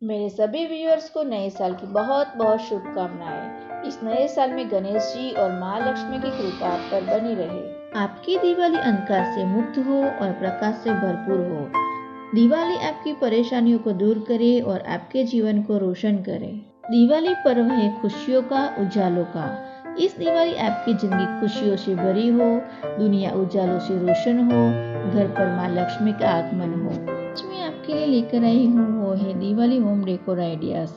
मेरे सभी व्यूअर्स को नए साल की बहुत बहुत शुभकामनाएं। इस नए साल में गणेश जी और माँ लक्ष्मी की कृपा आप पर बनी रहे। आपकी दिवाली अंधकार से मुक्त हो और प्रकाश से भरपूर हो। दिवाली आपकी परेशानियों को दूर करे और आपके जीवन को रोशन करे। दिवाली पर्व है खुशियों का, उजालों का। इस दिवाली आपकी जिंदगी खुशियों से भरी हो, दुनिया उजालों से रोशन हो, घर पर माँ लक्ष्मी का आगमन हो। आज मैं आपके लिए लेकर आई हूँ वो है दिवाली होम डेकोर आइडियाज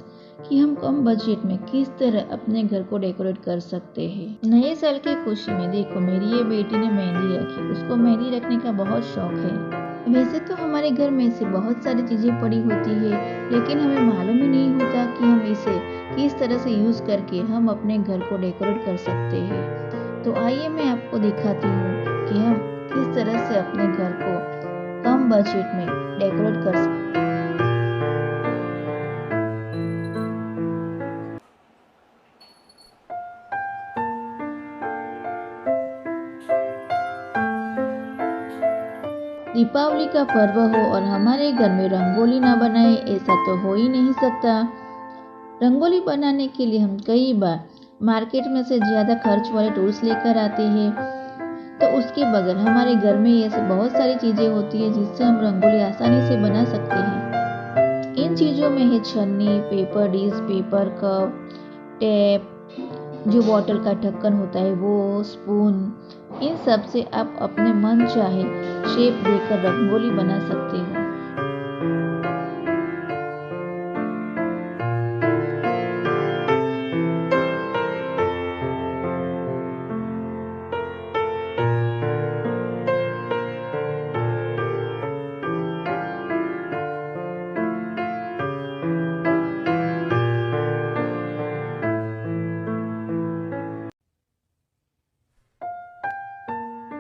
कि हम कम बजट में किस तरह अपने घर को डेकोरेट कर सकते हैं। नए साल की खुशी में देखो, मेरी ये बेटी ने मेहंदी रखी। उसको मेहंदी रखने का बहुत शौक है। वैसे तो हमारे घर में ऐसी बहुत सारी चीजें पड़ी होती है, लेकिन हमें मालूम ही नहीं होता कि हम इसे किस तरह से यूज करके हम अपने घर को डेकोरेट कर सकते हैं। तो आइए मैं आपको दिखाती हूँ कि हम किस तरह से अपने घर को कम बजट में डेकोरेट कर सकते हैं। दीपावली का पर्व हो और हमारे घर में रंगोली ना बनाए, ऐसा तो हो ही नहीं सकता। रंगोली बनाने के लिए हम कई बार मार्केट में से ज्यादा खर्च वाले टूल्स लेकर आते हैं, तो उसके बगैर हमारे घर में ऐसे बहुत सारी चीजें होती है जिससे हम रंगोली आसानी से बना सकते हैं। इन चीजों में है छन्नी, paper dish, paper cup, tape, जो बॉटल का ढक्कन होता है वो, स्पून। इन सब से आप अपने मन चाहे शेप देकर रंगोली बना सकते हो।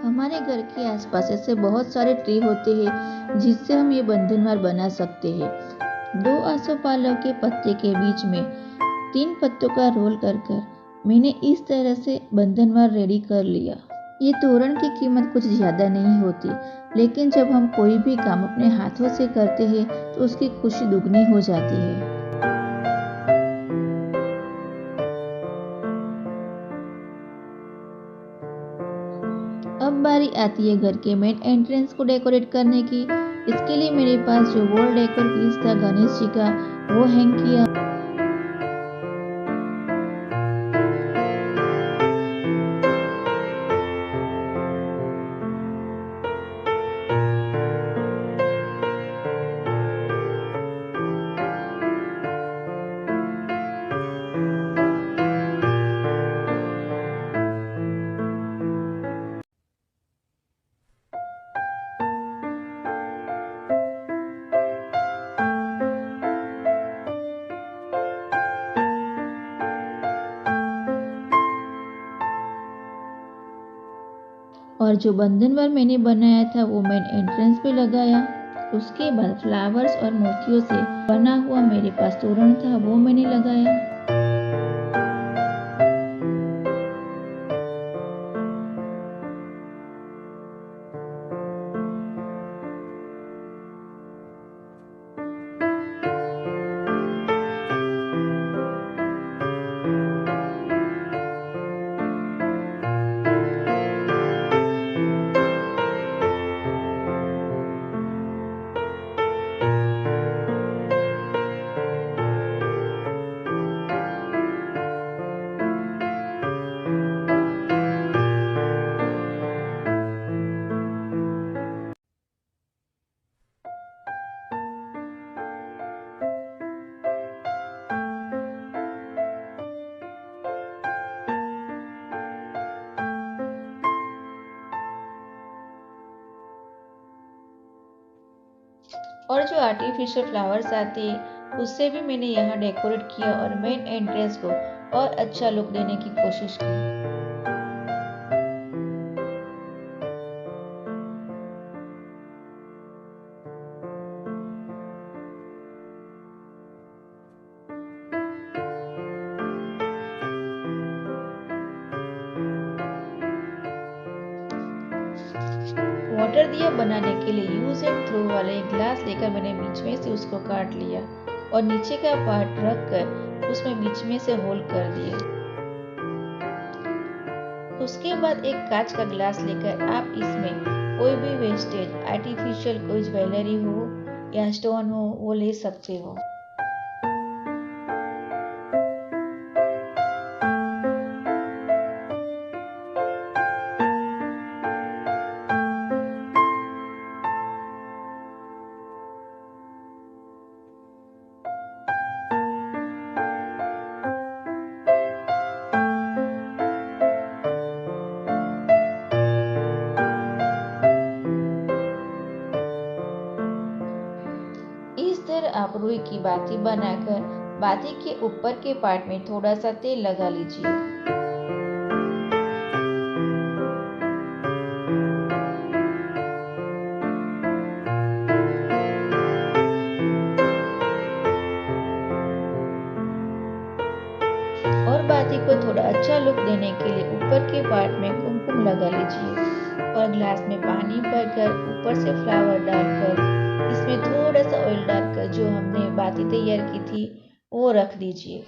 हमारे घर के आसपास ऐसे बहुत सारे ट्री होते हैं जिससे हम ये बंधनवार बना सकते हैं। 2 आसोपालव के पत्ते के बीच में 3 पत्तों का रोल कर मैंने इस तरह से बंधनवार रेडी कर लिया। ये तोरण की कीमत कुछ ज्यादा नहीं होती, लेकिन जब हम कोई भी काम अपने हाथों से करते हैं तो उसकी खुशी दुगनी हो जाती है। अब बारी आती है घर के मेन एंट्रेंस को डेकोरेट करने की। इसके लिए मेरे पास जो वॉल डेकोर पीस था गणेश जी का, वो हैंग किया। और जो बंधनवार मैंने बनाया था वो मेन एंट्रेंस पे लगाया। उसके बाद फ्लावर्स और मोतियों से बना हुआ मेरे पास तोरण था, वो मैंने लगाया। और जो आर्टिफिशियल फ्लावर्स आते हैं उससे भी मैंने यहाँ डेकोरेट किया और मेन एंट्रेंस को और अच्छा लुक देने की कोशिश की। वाटर दिया बनाने के लिए यूज एंड थ्रो वाला एक ग्लास लेकर मैंने बीच में से उसको काट लिया और नीचे का पार्ट रख कर उसमें बीच में से होल कर दिए। उसके बाद एक कांच का ग्लास लेकर आप इसमें कोई भी वेस्टेज, आर्टिफिशियल कोई ज्वेलरी हो या स्टोन हो वो ले सकते हो। इस तरह आप रुई की बाती बनाकर बाती के ऊपर के पार्ट में थोड़ा सा तेल लगा लीजिए। और बाती को थोड़ा अच्छा लुक देने के लिए ऊपर के पार्ट में कुमकुम लगा लीजिए और ग्लास में पानी भरकर ऊपर से फ्लावर डालकर इसमें थोड़ा सा ऑयल डालकर जो हमने बाती तैयार की थी वो रख दीजिए।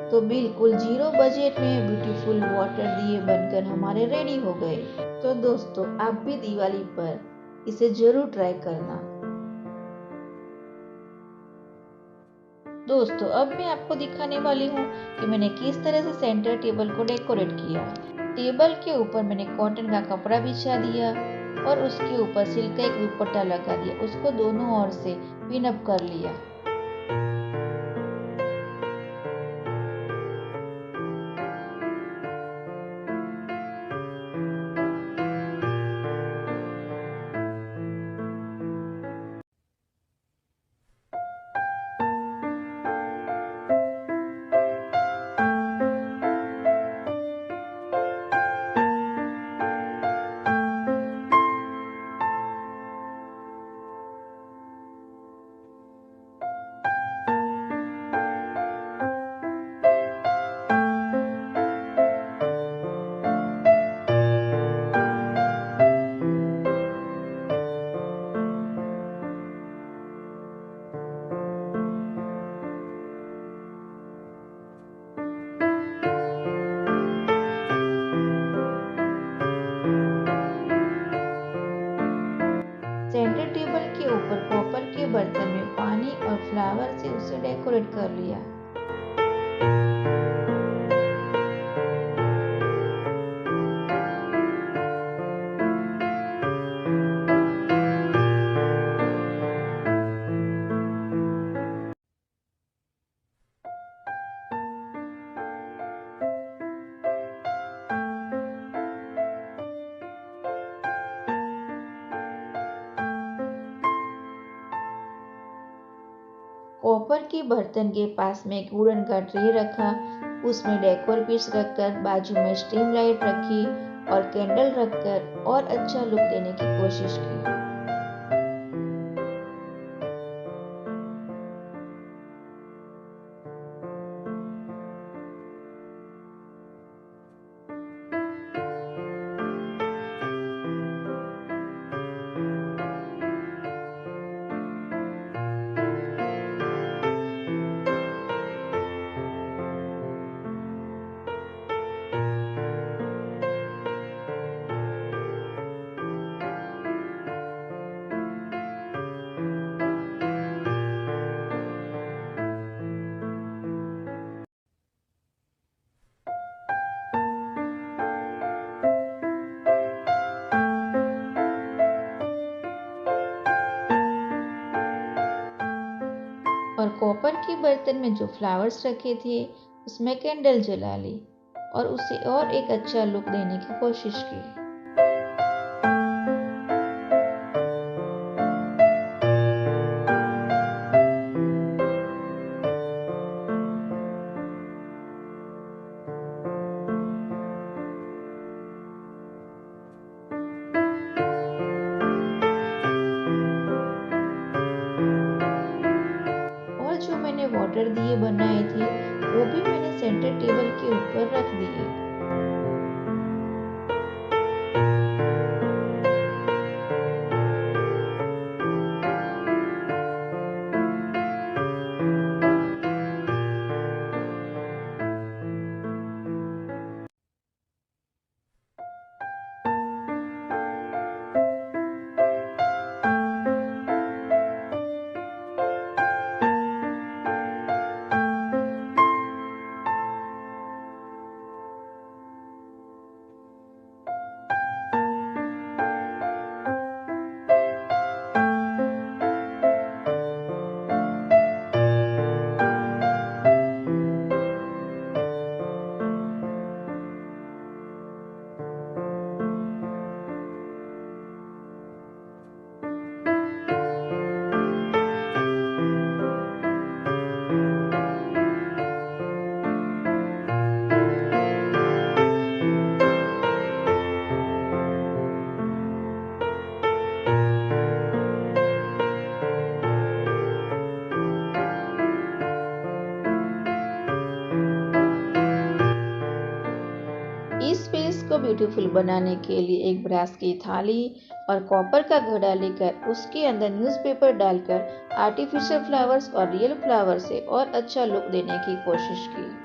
तो बिल्कुल 0 बजट में ब्यूटीफुल वाटर दिए बनकर हमारे रेडी हो गए। तो दोस्तों आप भी दिवाली पर इसे जरूर ट्राई करना। दोस्तों अब मैं आपको दिखाने वाली हूँ कि मैंने किस तरह से सेंटर टेबल को डेकोरेट किया। टेबल के ऊपर मैंने कॉटन का कपड़ा बिछा दिया और उसके ऊपर सिल्क का एक दुपट्टा लगा दिया। उसको दोनों ओर से पिन अप कर लिया। सेंटर टेबल के ऊपर कॉपर के बर्तन में पानी और फ्लावर से उसे डेकोरेट कर लिया। कॉपर के बर्तन के पास में एक वुडन का ट्रे रखा, उसमें डेकोर पीस रखकर बाजू में स्ट्रीम लाइट रखी और कैंडल रखकर और अच्छा लुक देने की कोशिश की। और कॉपर के बर्तन में जो फ्लावर्स रखे थे उसमें कैंडल जला ली और उसे और एक अच्छा लुक देने की कोशिश की। वाटर दिए बनाए थे, वो भी मैंने सेंटर टेबल के ऊपर रख दिए। इस स्पेस को ब्यूटीफुल बनाने के लिए एक ब्रास की थाली और कॉपर का घड़ा लेकर उसके अंदर न्यूज़पेपर डालकर आर्टिफिशियल फ्लावर्स और रियल फ्लावर से और अच्छा लुक देने की कोशिश की।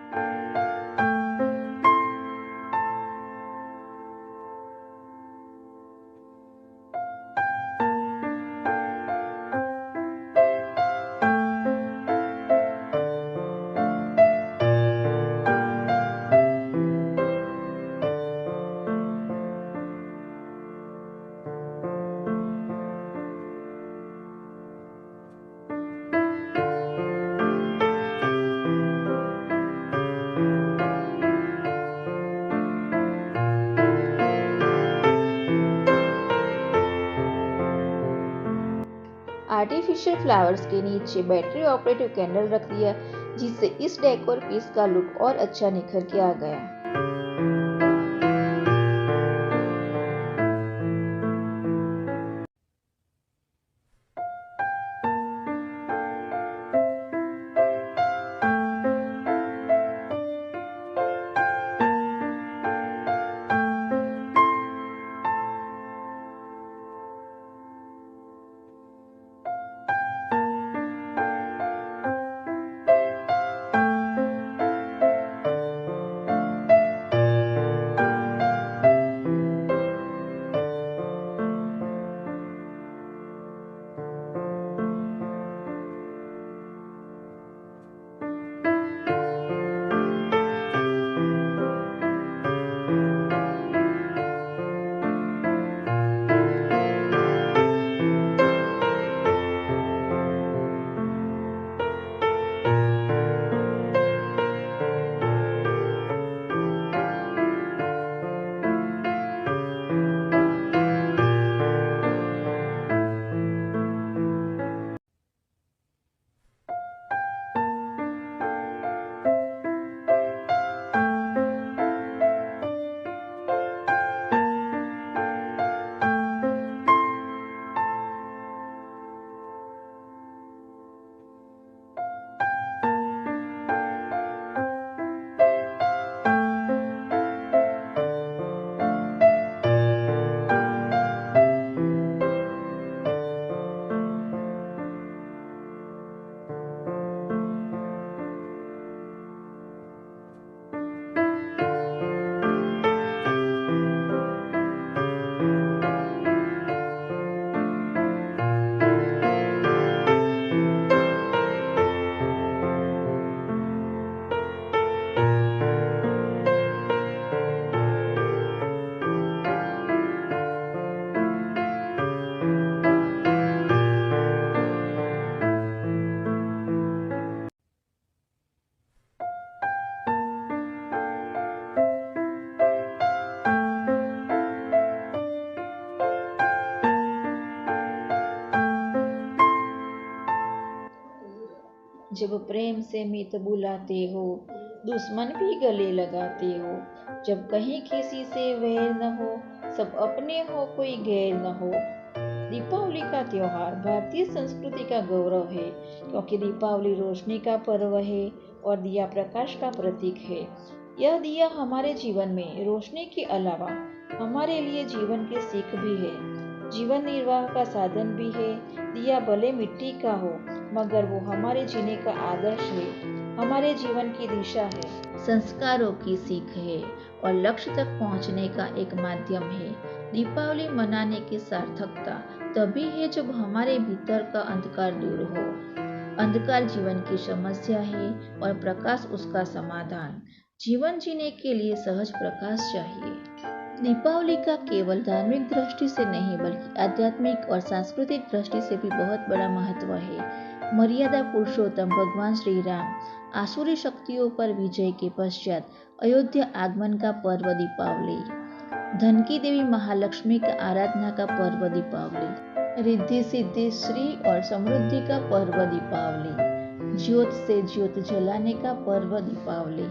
आर्टिफिशियल फ्लावर्स के नीचे बैटरी ऑपरेटिव कैंडल रख दिया, जिससे इस डेकोर पीस का लुक और अच्छा निखर के आ गया। जब प्रेम से मित बुलाते हो, दुश्मन भी गले लगाते हो। जब कहीं किसी से वैर न हो, सब अपने हो कोई गैर न हो। दीपावली का त्योहार भारतीय संस्कृति का गौरव है, क्योंकि दीपावली रोशनी का पर्व है और दिया प्रकाश का प्रतीक है। यह दिया हमारे जीवन में रोशनी के अलावा हमारे लिए जीवन की सीख भी है, जीवन निर्वाह का साधन भी है। दिया भले मिट्टी का हो, मगर वो हमारे जीने का आदर्श है, हमारे जीवन की दिशा है, संस्कारों की सीख है और लक्ष्य तक पहुंचने का एक माध्यम है। दीपावली मनाने की सार्थकता तभी है जब हमारे भीतर का अंधकार दूर हो। अंधकार जीवन की समस्या है और प्रकाश उसका समाधान। जीवन जीने के लिए सहज प्रकाश चाहिए। दीपावली का केवल धार्मिक दृष्टि से नहीं, बल्कि आध्यात्मिक और सांस्कृतिक दृष्टि से भी बहुत बड़ा महत्व है। मर्यादा पुरुषोत्तम भगवान श्री राम आसुरी शक्तियों पर विजय के पश्चात अयोध्या आगमन का पर्व दीपावली। धन की देवी महालक्ष्मी का आराधना का पर्व दीपावली। रिद्धि सिद्धि श्री और समृद्धि का पर्व दीपावली। ज्योत से ज्योत जलाने का पर्व दीपावली।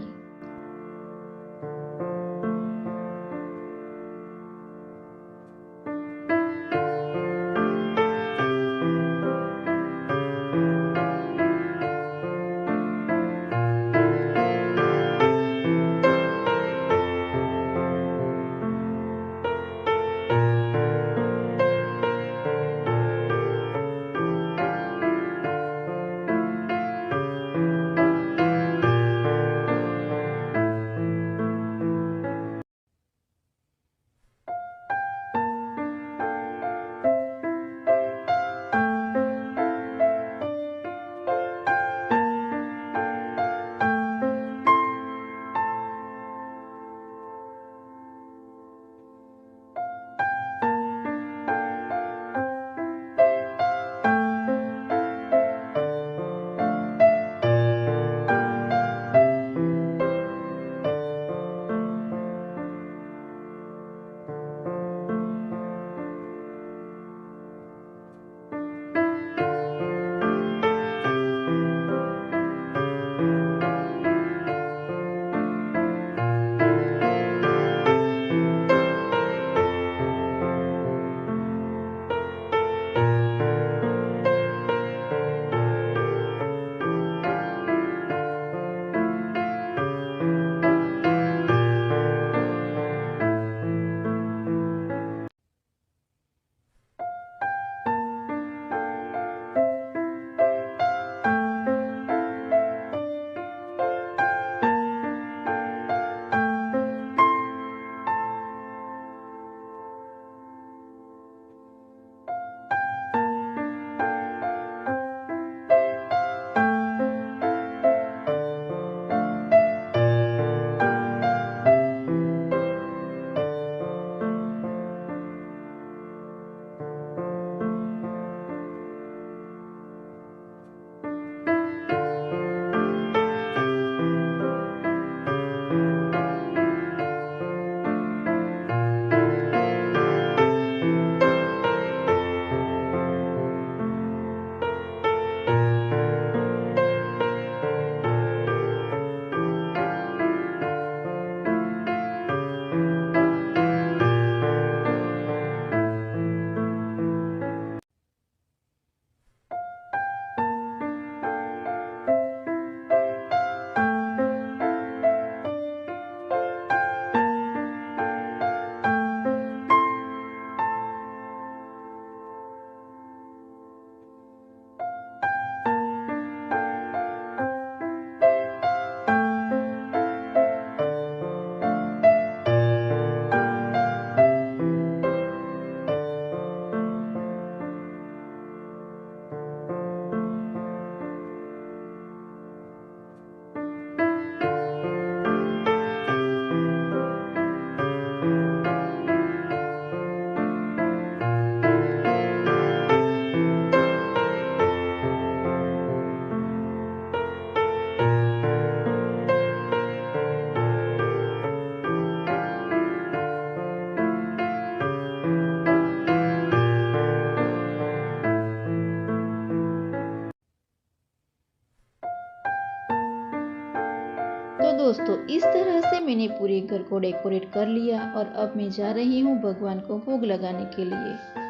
दोस्तों, इस तरह से मैंने पूरे घर को डेकोरेट कर लिया और अब मैं जा रही हूँ भगवान को भोग लगाने के लिए।